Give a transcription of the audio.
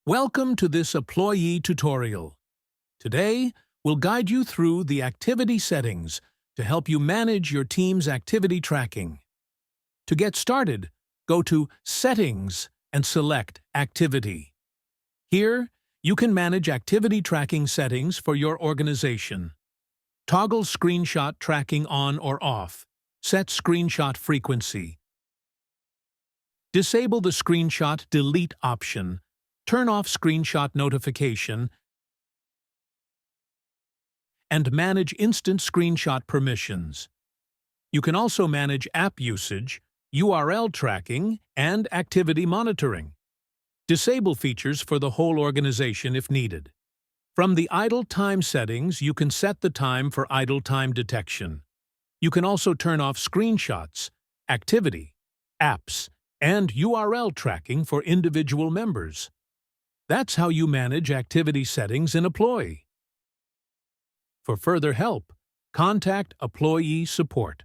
Welcome to this Apploye tutorial. Today, we'll guide you through the activity settings to help you manage your team's activity tracking. To get started, go to Settings and select Activity. Here, you can manage activity tracking settings for your organization. Toggle screenshot tracking on or off. Set screenshot frequency. Disable the screenshot delete option. Turn off screenshot notification and manage instant screenshot permissions. You can also manage app usage, URL tracking, and activity monitoring. Disable features for the whole organization if needed. From the idle time settings, you can set the time for idle time detection. You can also turn off screenshots, activity, apps, and URL tracking for individual members. That's how you manage activity settings in Apploye. For further help, contact Apploye Support.